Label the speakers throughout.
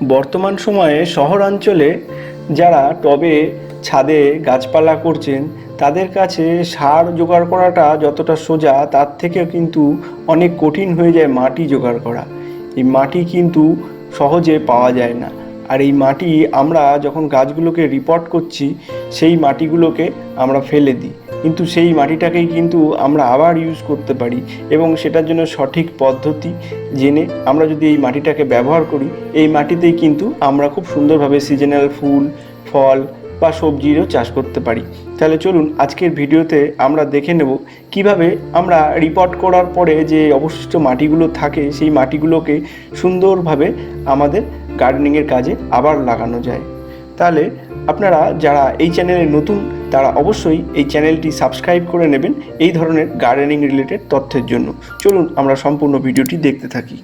Speaker 1: বর্তমান সময়ে শহরাঞ্চলে যারা টবে ছাদে গাছপালা করছেন তাদের কাছে সার জোগাড় করাটা যতটা সোজা তার থেকেও কিন্তু অনেক কঠিন হয়ে যায় মাটি জোগাড় করা। এই মাটি কিন্তু সহজে পাওয়া যায় না। আর এই মাটি আমরা যখন গাছগুলোকে রিপোর্ট করছি সেই মাটিগুলোকে আমরা ফেলে দিই, কিন্তু সেই মাটিটাকেই কিন্তু আমরা আবার ইউজ করতে পারি এবং সেটার জন্য সঠিক পদ্ধতি জেনে আমরা যদি এই মাটিটাকে ব্যবহার করি, এই মাটিতেই কিন্তু আমরা খুব সুন্দরভাবে সিজনাল ফুল, ফল বা সবজিরও চাষ করতে পারি। তাহলে চলুন আজকের ভিডিওতে আমরা দেখে নেব কিভাবে আমরা রিপোর্ট করার পরে যে অবশিষ্ট মাটিগুলো থাকে সেই মাটিগুলোকে সুন্দরভাবে আমাদের গার্ডেনিংয়ের কাজে আবার লাগানো যায়। তাহলে আপনারা যারা এই চ্যানেলে নতুন তারা অবশ্যই এই চ্যানেলটি সাবস্ক্রাইব করে নেবেন এই ধরনের গার্ডেনিং রিলেটেড তথ্যের জন্য। চলুন আমরা সম্পূর্ণ ভিডিওটি দেখতে থাকি।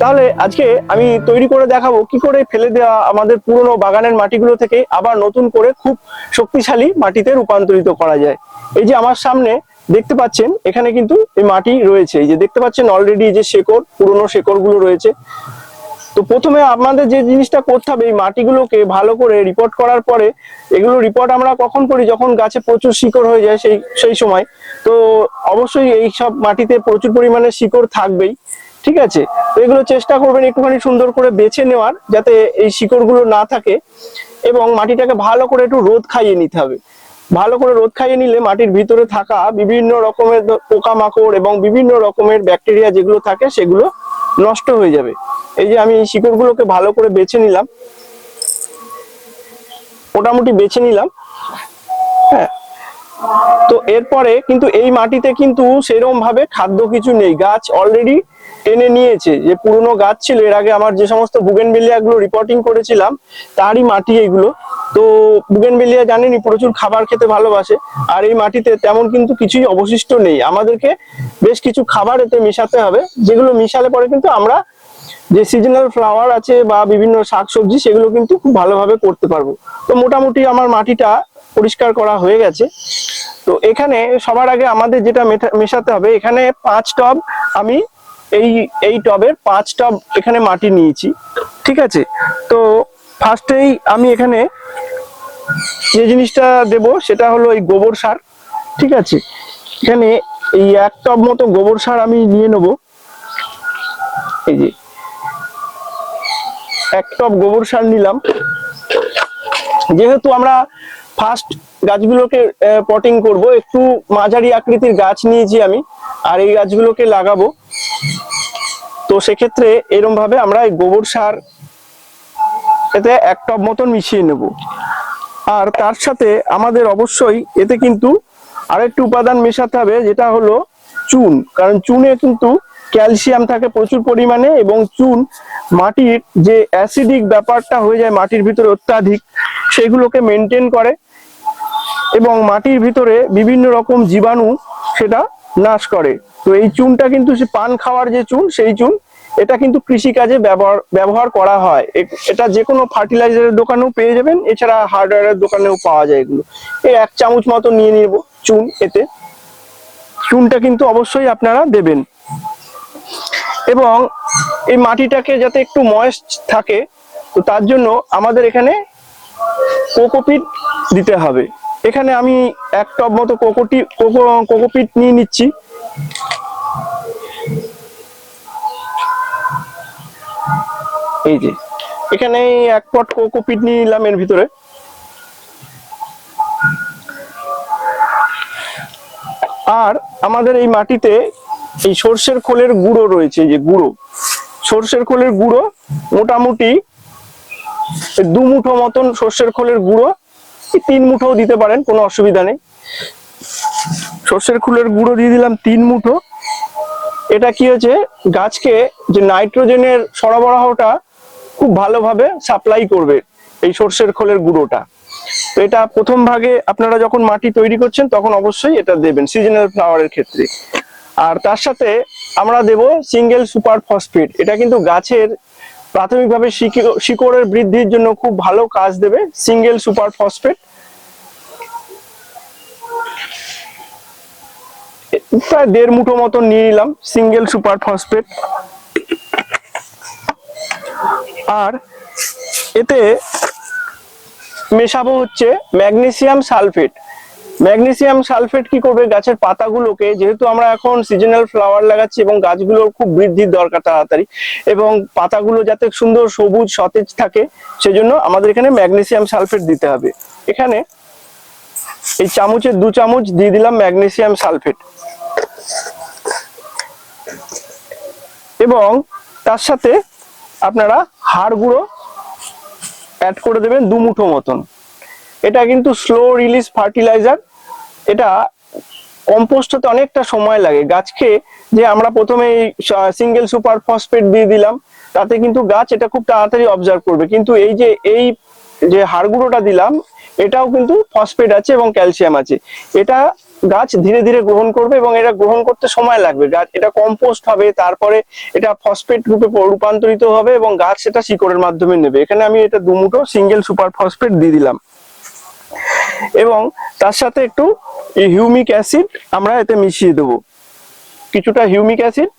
Speaker 1: তাহলে আজকে আমি তৈরি করে দেখাবো কি করে ফেলে দেওয়া আমাদের পুরনো বাগানের মাটিগুলো থেকে আবার নতুন করে খুব শক্তিশালী মাটিতে রূপান্তরিত করা যায়। এই যে আমার সামনে দেখতে পাচ্ছেন এখানে কিন্তু এই মাটি রয়েছে, এই যে দেখতে পাচ্ছেন অলরেডি যে শেকড়, পুরনো শেকড়গুলো রয়েছে। তো প্রথমে আমাদের যে জিনিসটা করতে হবে, এই মাটিগুলোকে ভালো করে রিপোর্ট করার পরে, এগুলো রিপোর্ট আমরা কখন করি যখন গাছে প্রচুর শিকড় হয়ে যায় সেই সময়। তো অবশ্যই এই সব মাটিতে প্রচুর পরিমাণে শিকড় থাকবেই, ঠিক আছে। তো এগুলো চেষ্টা করবেন একটুখানি সুন্দর করে বেছে নেওয়ার, যাতে এই শিকড়গুলো না থাকে, এবং মাটিটাকে ভালো করে একটু রোদ খাইয়ে নিতে হবে। ভালো করে রোদ খাইয়ে নিলে মাটির ভিতরে থাকা বিভিন্ন রকমের পোকামাকড় এবং বিভিন্ন রকমের ব্যাকটেরিয়া যেগুলো থাকে সেগুলো নষ্ট হয়ে যাবে। এই যে আমি শিকড়গুলোকে ভালো করে বেছে নিলাম, মোটামুটি বেছে নিলাম। হ্যাঁ, তো এরপরে কিন্তু এই মাটিতে কিন্তু সেরকম ভাবে খাদ্য কিছু নেই, গাছ অলরেডি টেনে নিয়েছে। যে পুরনো গাছ ছিল এর আগে আমার যে সমস্ত বুগেনভেলিয়া গুলো রিপোর্টিং করেছিলাম তারই মাটি এগুলো। তো বুগেনভেলিয়া জানেনই প্রচুর খাবার খেতে ভালোবাসে, আর এই মাটিতে তেমন কিন্তু কিছুই অবশিষ্ট নেই। আমাদেরকে বেশ কিছু খাবার এতে মেশাতে হবে, যেগুলো মিশালে পরে কিন্তু আমরা যে সিজনাল ফ্লাওয়ার আছে বা বিভিন্ন শাকসবজি সেগুলো কিন্তু খুব ভালোভাবে করতে পারবো। তো মোটামুটি আমার মাটিটা পরিষ্কার করা হয়ে গেছে। তো এখানে সবার আগে আমাদের যেটা মেশাতে হবে, এখানে 5 টব আমি এই টবের 5 টব এখানে মাটি নিয়েছি, ঠিক আছে। তো ফার্স্টেই আমি এখানে যে জিনিসটা দেব সেটা হলো এই গোবর সার, ঠিক আছে। এখানে এই 1 টব মতো গোবর সার আমি নিয়ে নেব। এই যে 1 টব গোবর সার নিলাম। যেহেতু আমরা ফার্স্ট গাছগুলোকে পটিং করব, একটু মাঝারি আকৃতির গাছ নিয়েছি আমি, আর এই গাছগুলোকে লাগাবো। তো সেক্ষেত্রে এরকম ভাবে আমরা এই গোবর সার এতে 1 টব মতন মিশিয়ে নেব। আর তার সাথে আমাদের অবশ্যই এতে কিন্তু আরেকটি উপাদান মেশাতে হবে, যেটা হলো চুন। কারণ চুনে কিন্তু ক্যালসিয়াম থাকে প্রচুর পরিমাণে, এবং চুন মাটির যে অ্যাসিডিক ব্যাপারটা হয়ে যায় মাটির ভিতরে অত্যাধিক, সেগুলোকে মেনটেন করে এবং মাটির ভিতরে বিভিন্ন রকম জীবাণু সেটা নাশ করে। তো এই চুনটা কিন্তু সে পান খাওয়ার যে চুন, সেই চুন, এটা কিন্তু কৃষিকাজে ব্যবহার করা হয়। এটা যে কোনো ফার্টিলাইজারের দোকানেও পেয়ে যাবেন, এছাড়া হার্ডওয়্যারের দোকানেও পাওয়া যায় এগুলো। এই 1 চামচ মতো নিয়ে নেব চুন। এতে চুনটা কিন্তু অবশ্যই আপনারা দেবেন, এবং এই মাটিটাকে যাতে একটু ময়েস্ট থাকে, তো তার জন্য আমাদের এখানে কোকোপিট দিতে হবে। এখানে আমি 1 টব মতো কোকোপিট নিয়ে নিচ্ছি। এই যে এখানে 1 পট কোকোপিট নিয়ে নিলাম এর ভিতরে। আর আমাদের এই মাটিতে এই সর্ষের খোলের গুঁড়ো রয়েছে, যে গুঁড়ো, সর্ষের খোলের গুঁড়ো মোটামুটি 2 মুঠো মতন সর্ষের খোলের গুঁড়ো, 3 মুঠোও দিতে পারেন, কোনো অসুবিধা নেই। সর্ষের খোলের গুঁড়ো দিয়ে দিলাম 3 মুঠো। এটা কি হয়েছে, গাছকে যে নাইট্রোজেনের সরবরাহটা খুব ভালোভাবে সাপ্লাই করবে এই সর্ষের খোলের গুঁড়োটা। তো এটা প্রথম ভাগে আপনারা যখন মাটি তৈরি করছেন তখন অবশ্যই এটা দেবেন সিজনাল ফ্লাওয়ারের ক্ষেত্রে। আর তার সাথে আমরা দেব সিঙ্গেল সুপার ফসফেট। এটা কিন্তু গাছের প্রাথমিকভাবে শিকড়ের বৃদ্ধির জন্য খুব ভালো কাজ দেবে সিঙ্গেল সুপার ফসফেট। প্রায় 1.5 মুঠো মতন নিয়ে নিলাম সিঙ্গেল সুপার ফসফেট। আর এতে মেশাবো হচ্ছে ম্যাগনেসিয়াম সালফেট। ম্যাগনেসিয়াম সালফেট কি করবে, গাছের পাতাগুলোকে, যেহেতু আমরা এখন সিজনাল ফ্লাওয়ার লাগাচ্ছি এবং গাছগুলোর খুব বৃদ্ধির দরকার তাড়াতাড়ি, এবং পাতাগুলো যাতে সুন্দর সবুজ সতেজ থাকে, সেজন্য আমাদের এখানে ম্যাগনেসিয়াম সালফেট দিতে হবে। এখানে এই চামচের 2 চামচ দিয়ে দিলাম ম্যাগনেসিয়াম সালফেট, এবং তার সাথে আপনারা হাড় গুঁড়ো অ্যাড করে দেবেন 2 মুঠো মতন। এটা কিন্তু স্লো রিলিজ ফার্টিলাইজার। এটা কম্পোস্ট হতে অনেকটা সময় লাগে গাছকে। যে আমরা প্রথমে সিঙ্গেল সুপার ফসফেট দিয়ে দিলাম, তাতে কিন্তু গাছ এটা খুব তাড়াতাড়ি অবজার্ভ করবে, কিন্তু এই যে হাড় গুঁড়োটা দিলাম, এটাও কিন্তু ফসফেট আছে এবং ক্যালসিয়াম আছে। এটা গাছ ধীরে ধীরে গ্রহণ করবে এবং এটা গ্রহণ করতে সময় লাগবে। গাছ এটা কম্পোস্ট হবে, তারপরে এটা ফসফেট রূপে রূপান্তরিত হবে এবং গাছ সেটা শিকড়ের মাধ্যমে নেবে। এখানে আমি এটা 2 মুঠো সিঙ্গেল সুপার ফসফেট দিয়ে দিলাম, এবং তার সাথে একটু হিউমিক অ্যাসিড আমরা এতে মিশিয়ে দেবো। কিছুটা হিউমিক অ্যাসিড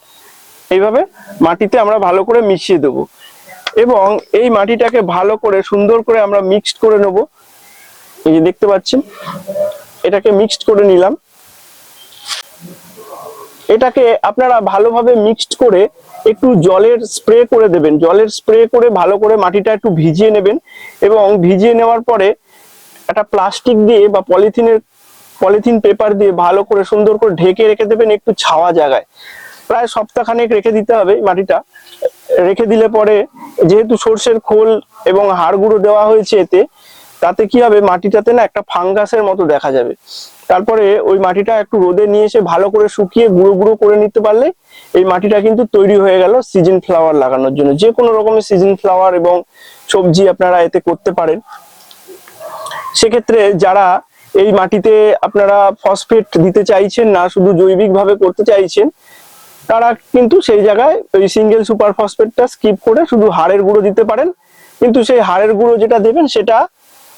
Speaker 1: এইভাবে মাটিতে আমরা ভালো করে মিশিয়ে দেবো, এবং এই মাটিটাকে ভালো করে সুন্দর করে আমরা মিক্সড করে নেব। এই যে দেখতে পাচ্ছেন, এটাকে মিক্সড করে নিলাম। এটাকে আপনারা ভালোভাবে মিক্সড করে একটু জলের স্প্রে করে দেবেন। জলের স্প্রে করে ভালো করে মাটিটা একটু ভিজিয়ে নেবেন, এবং ভিজিয়ে নেওয়ার পরে একটা প্লাস্টিক দিয়ে বা পলিথিন পেপার দিয়ে ভালো করে সুন্দর করে ঢেকে রেখে দেবেন একটু ছাওয়া জায়গায়। প্রায় সপ্তাহখানেক রেখে দিতে হবে মাটিটা। রেখে দিলে পরে, যেহেতু সর্ষের খোল এবং হাড় গুঁড়ো দেওয়া হয়েছে এতে, তাতে কি হবে, মাটিটাতে না একটা ফাঙ্গাসের মতো দেখা যাবে। তারপরে ওই মাটিটা একটু রোদে নিয়ে এসে ভালো করে শুকিয়ে গুঁড়ো গুঁড়ো করে নিতে পারলে এই মাটিটা কিন্তু তৈরি হয়ে গেল সিজন ফ্লাওয়ার লাগানোর জন্য। যে কোনো রকমের সিজন ফ্লাওয়ার এবং সবজি আপনারা এতে করতে পারেন। সেক্ষেত্রে যারা এই মাটিতে আপনারা ফসফেট দিতে চাইছেন না, শুধু জৈবিক ভাবে করতে চাইছেন, তারা কিন্তু সেই জায়গায় ওই সিঙ্গেল সুপার ফসফেটটা স্কিপ করে শুধু হাড়ের গুঁড়ো দিতে পারেন। কিন্তু সেই হাড়ের গুঁড়ো যেটা দেবেন সেটা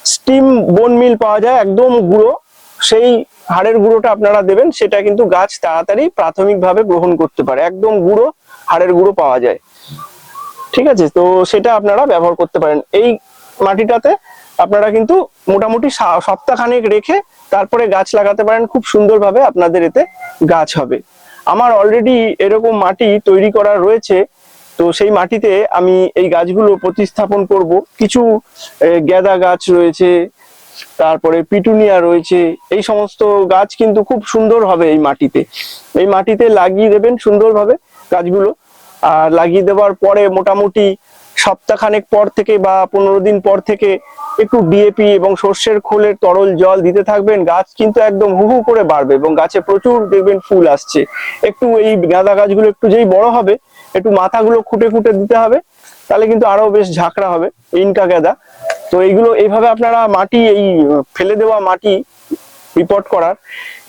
Speaker 1: স্টিম বোন মিল পাওয়া যায়, একদম গুঁড়ো, সেই হাড়ের গুঁড়োটা আপনারা দেবেন। সেটা কিন্তু গাছ তাড়াতাড়ি প্রাথমিকভাবে গ্রহণ করতে পারে, একদম গুঁড়ো হাড়ের গুঁড়ো পাওয়া যায়। ঠিক আছে, তো সেটা আপনারা ব্যবহার করতে পারেন। এই মাটিটাতে আপনারা কিন্তু মোটামুটি সপ্তাহখানেক রেখে তারপরে গাছ লাগাতে পারেন, খুব সুন্দরভাবে আপনাদের এতে গাছ হবে। আমার অলরেডি এরকম মাটি তৈরি করা রয়েছে, তো সেই মাটিতে আমি এই গাছগুলো প্রতিস্থাপন করব। কিছু গ্যাদা গাছ রয়েছে, তারপরে পিটুনিয়া রয়েছে, এই সমস্ত গাছ কিন্তু খুব সুন্দর হবে এই মাটিতে। এই মাটিতে লাগিয়ে দেবেন সুন্দরভাবে গাছগুলো, আর লাগিয়ে দেওয়ার পরে মোটামুটি সপ্তাহখানেক পর থেকে বা 15 দিন পর থেকে একটু ডিএপি এবং সর্ষের খোলের তরল জল দিতে থাকবেন। গাছ কিন্তু একদম হু হু করে বাড়বে এবং গাছে প্রচুর দেখবেন ফুল আসছে। একটু এই গাঁদা গাছগুলো একটু যেই বড় হবে, একটু মাথাগুলো খুঁটে খুঁটে দিতে হবে, তাহলে কিন্তু আরো বেশ ঝাঁকড়া হবে ইনকা গাঁদা। তো এইগুলো এইভাবে আপনারা মাটি, এই ফেলে দেওয়া মাটি রিপোর্ট করার,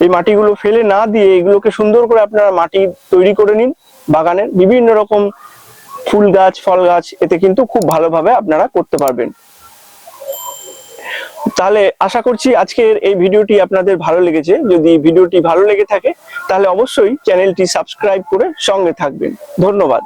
Speaker 1: এই মাটিগুলো ফেলে না দিয়ে এগুলোকে সুন্দর করে আপনারা মাটি তৈরি করে নিন। বাগানের বিভিন্ন রকম ফুল গাছ, ফল গাছ এতে কিন্তু খুব ভালোভাবে আপনারা করতে পারবেন। তাহলে আশা করছি আজকের এই ভিডিওটি আপনাদের ভালো লেগেছে। যদি ভিডিওটি ভালো লেগে থাকে তাহলে অবশ্যই চ্যানেলটি সাবস্ক্রাইব করে সঙ্গে থাকবেন। ধন্যবাদ।